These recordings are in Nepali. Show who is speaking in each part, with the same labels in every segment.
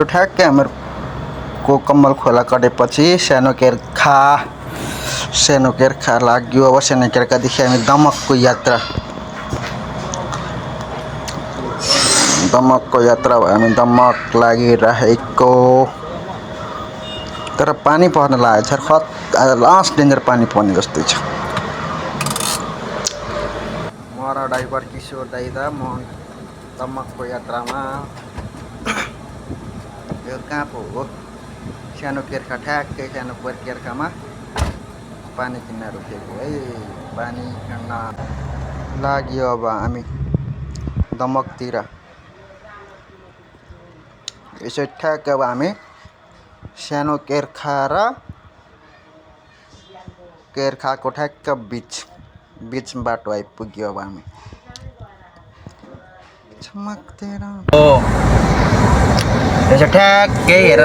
Speaker 1: ठ्याक्कै हामीहरूको कम्मल खोला कटेपछि सानो केर्खा लाग्यो। अब सानो केर्खादेखि हामी दमकको यात्रा भयो। हामी दमक लागिरहेको, तर पानी पर्न लागेको छ। आज लास्ट डेन्जर पानी पर्ने जस्तै छ। म र ड्राइभर किशोर दाइ म दमकको यात्रामा। यो कहाँ पो हो? सानो केर्खा, ठ्याक्कै सानो केर्खामा पानी किन्न रोकेको है। पानी किन्न लाग्यो अब हामी दमकतिर। यसो ठ्याक्कै अब हामी सानो केर्खा र केर्खाको ठ्याक्क बिच बाटो आइपुग्यो। अब हामी
Speaker 2: यसो ठ्याक्कै हेर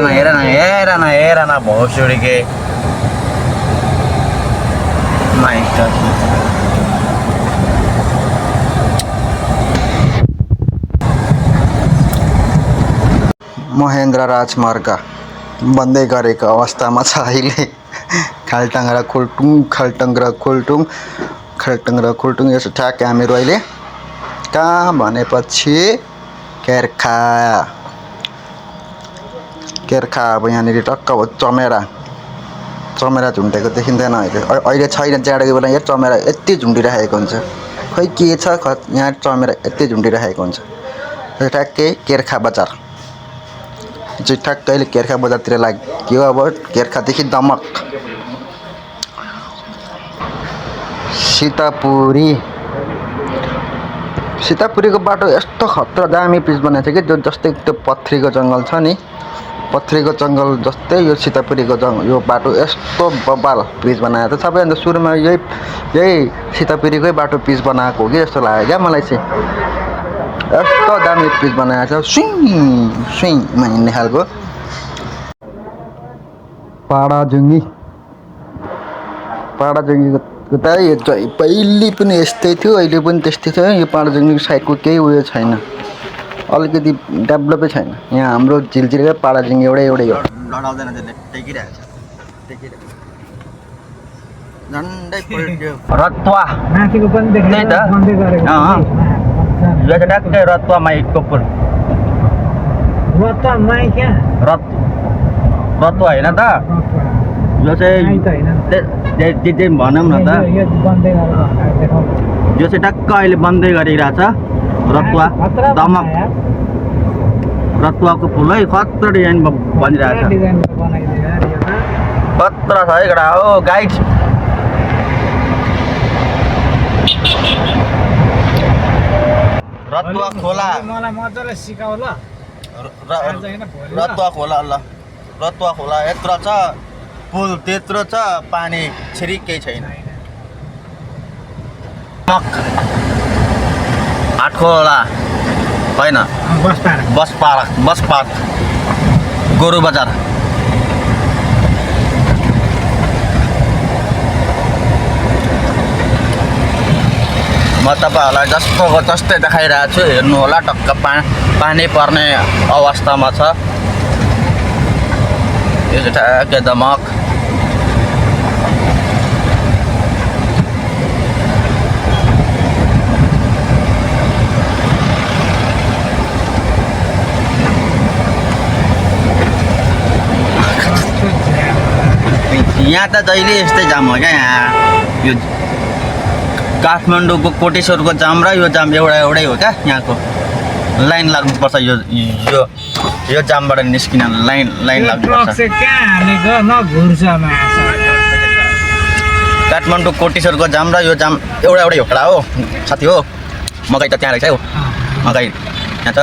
Speaker 2: न भोसुडीके
Speaker 1: महेन्द्र राजमार्ग बन्दै गरेको अवस्थामा छ अहिले। खाल्टाङ र खुल्टुङ यसो ठ्याक्कै हामीहरू अहिले कहाँ भनेपछि केर्खा। अब यहाँनिर टक्क हो चमेरा झुन्डेको देखिँदैन अहिले छैन। जाडोको बेला यहाँ चमेरा यति झुन्डिरहेको हुन्छ। खोइ के छ यहाँ चमेरा यति झुन्डिरहेको हुन्छ। ठ्याक्कै केर्खा बजार चाहिँ ठ्याक्कै अहिले केर्खा बजारतिर लाग्यो। अब केर्खादेखि दमक सीतापुरीको बाटो यस्तो खतरा दामी पिच बनाएको छ कि जस्तै त्यो पथरीको जङ्गल छ नि, पथरीको जङ्गल जस्तै यो सीतापुरीको यो बाटो यस्तो बबाल पिच बनाएको छ। सबैभन्दा सुरुमा यही सीतापुरीकै बाटो पिच बनाएको हो कि जस्तो लाग्यो क्या मलाई चाहिँ। यस्तो दामी पिच बनाएको छ, स्विङमा हिँड्ने खालको। पाडाजुङ्गीको त पहिले पनि यस्तै थियो, अहिले पनि त्यस्तै छ। यो पाडाजुङ्गीको साइडको केही उयो छैन, अलिकति डेभलपै छैन। यहाँ हाम्रो झिलझिलकै पाडाजुङ्गी एउटै हो। लडाउँदैन त्यसले, टेकिरहेको छ झन्डै
Speaker 2: रत्वा
Speaker 3: माथिको पनि देख्दै त बन्दै गरेको
Speaker 2: यो चाहिँ ठ्याक्कै रत्वा माइकको पुल।
Speaker 3: रत्वा माइ क्या
Speaker 2: रत्वा होइन त यो चाहिँ भनौँ न त। यो चाहिँ टक्क अहिले बन्दै गरिरहेछ रत्वा दमक। रत्वाको पुल है खतरा डिजाइन बनिरहेछ। खतरा छ है केटा हो गाइड। रत्वा खोला
Speaker 3: मलाई मजाले सिकाउ ल।
Speaker 2: रत्वा खोला यत्रो छ, पुल त्यत्रो छ, पानी छिरिकै छैन। आठखोला होइन, बस पार्क गोरु बजार। म तपाईँहरूलाई जस्तोको जस्तै देखाइरहेको छु, हेर्नु होला। टक्क पानी पर्ने अवस्थामा छ यो चाहिँ ठ्याक्कै दमक। यहाँ त जहिले यस्तै जाम हो क्या। यहाँ यो काठमाडौँको कोटेश्वरको जाम र यो जाम एउटै हो क्या। यहाँको लाइन लाग्नुपर्छ। यो जामबाट निस्किन लाइन लाग्नुपर्छ। काठमाडौँ कोटेश्वरको जाम र यो जाम एउटै हो कडा हो साथी हो। मकै त त्यहाँ रहेछ हौ, मकै यहाँ छ।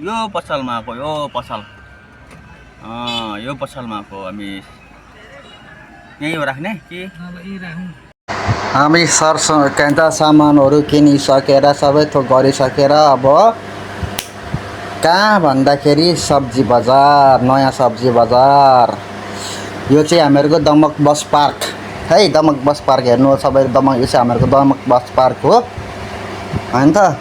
Speaker 2: यो पसलमा आएको, यो पसलमा आएको। हामी यहीँ हो राख्ने कि
Speaker 1: हामी कान्छा सामानहरू किनिसकेर सबै थोक गरिसकेर अब कहाँ भन्दाखेरि सब्जी बजार, नयाँ सब्जी बजार। यो चाहिँ हामीहरूको दमक बस पार्क है। दमक बस पार्क हेर्नु सबै दमक। यो चाहिँ हामीहरूको दमक बस पार्क हो होइन त।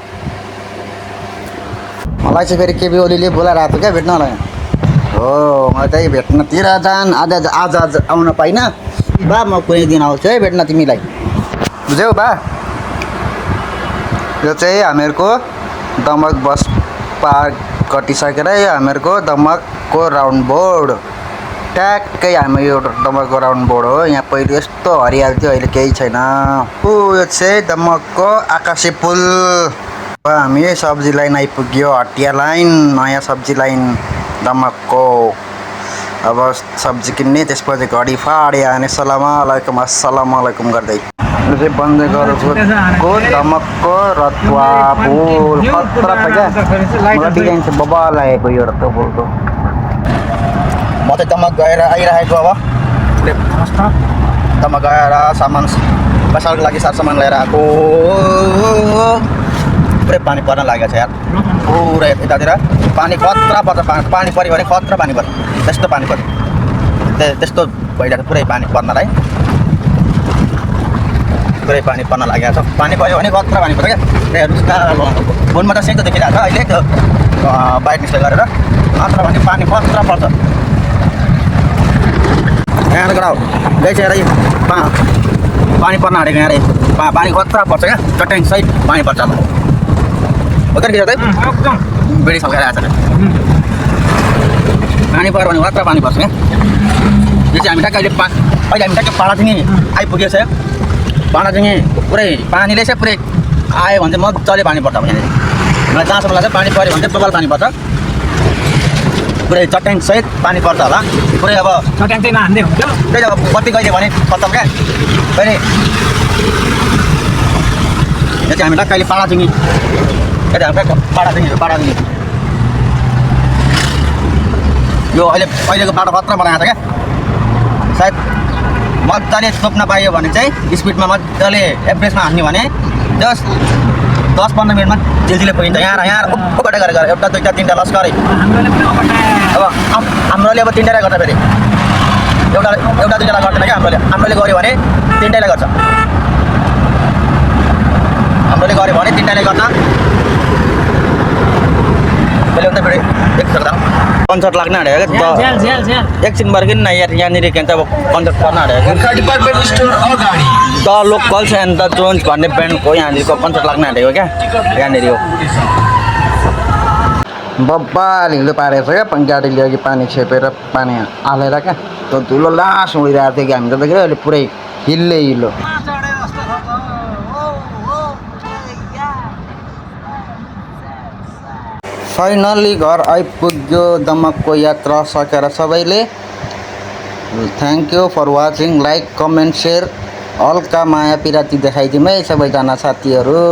Speaker 1: मलाई चाहिँ फेरि केपी ओलीले बोलाइरहेको थियो क्या भेट्नलाई हो म चाहिँ भेट्नतिर जान आज आज आज आउन पाइनँ बा म कुनै दिन आउँछु है भेट्न तिमीलाई बुझ्यौ बा यो चाहिँ हामीहरूको दमक बस पार्क कटिसकेर हामीहरूको दमकको राउन्ड बोर्ड ट्याक्कै हामी यो दमकको राउन्ड बोर्ड हो यहाँ पहिले यस्तो हरियाली थियो अहिले केही छैन यो चाहिँ दमकको आकाशे पुल अब हामी सब्जी लाइन आइपुग्यो हटिया लाइन नयाँ सब्जी लाइन दमकको अब सब्जी किन्ने त्यसपछि घडी फाडे हाने सलामवालेकुम गर्दै यो चाहिँ बन्द गरेको दमकको रतुवा पुल खतरा छ क्या मलाई डिजाइन चाहिँ बबा लागेको यो रतुवा पुलको म चाहिँ दमक गएर आइरहेको अब दमक गएर सामान बसाल्को लागि सामान लिएर आएको पुरै पानी पर्न लागेको छ यार पुरै यतातिर पानी खतरा पर्छ पानी पऱ्यो भने खतरा पानी पर्छ त्यस्तो पानी पर्छ त्यस्तो भइरहेको पुरै पानी पर्नलाई पुरै पानी पर्न लागेको छ पानी पऱ्यो भने खतरा पानी पर्छ क्या फोनमा त सेतो देखिरहेको छ अहिले त्यो बाइक निस्केर गरेर खतरा भने पानी खतरा पर्छ यहाँ गराउ गइ चाहिँ पानी पर्न आँटेको यहाँ पानी खतरा पर्छ क्या चट्याङ सहित पानी पर्छ अब हो त बेडी सल्काएर आएको छ पानी पऱ्यो भने खतरा पानी पर्छ क्या यो चाहिँ हामी ठ्याक्क अहिले हामी ठ्याक्कै पाडादेखि आइपुगेको छ पाडादेखि पुरै पानीले चाहिँ पुरै आयो भने चाहिँ मजाले पानी पर्छ अब यहाँनिर मलाई जहाँसम्म लाग्छ पानी पऱ्यो भने चाहिँ बबाल पानी पर्छ पुरै चट्याङ सहित पानी पर्छ होला पुरै अब
Speaker 3: चट्याङ चाहिँ नहान्दै हुन्छ
Speaker 2: त्यही अब बत्ती गइदियो भने खत्तम क्या कहिले यो चाहिँ हामी ठ्याक्क अहिले पाडादेखि पाडादेखि यो अहिलेको बाटो खतरा बनाएको छ क्या सायद मजाले चोप्न पाइयो भने चाहिँ स्पिडमा मजाले एभरेजमा हान्यो भने जस्ट 10-15 मिनटमा झिल्झिले पुगिन्छ यहाँ उक्कोबाट गरेर एउटा दुईवटा तिनवटा लस गरे अब हाम्रोले अब तिनवटा गर्छ फेरि एउटा दुईवटा गर्दैन क्या हाम्रोले गऱ्यो भने तिनवटाले गर्छ हाम्रोले गऱ्यो भने तिनवटाले गर्छ पहिले उता फेरि देख्छ कन्सर्ट लाग्न आँटेको क्या एकछिन बर्किन न यहाँनिर के भन्छ अब कन्सर्ट गर्न आँटेको the locals and the Jones भन्ने ब्यान्डको यहाँनिरको कन्सर्ट लाग्न आँटेको क्या यहाँनिर हो
Speaker 1: बब्बाल हिलो पारेको छ क्या गाडीले अघि पानी छेपेर पानी हालेर क्या त्यो धुलो लास उडिरहेको थियो कि हामी त देखेर अहिले पुरै हिलो फाइनली घर आइपुग्यो दमकको यात्रा सकेर सबैले thank you for watching like comment share हल्का माया पिराती देखाइदिउँ है सबैजना साथीहरू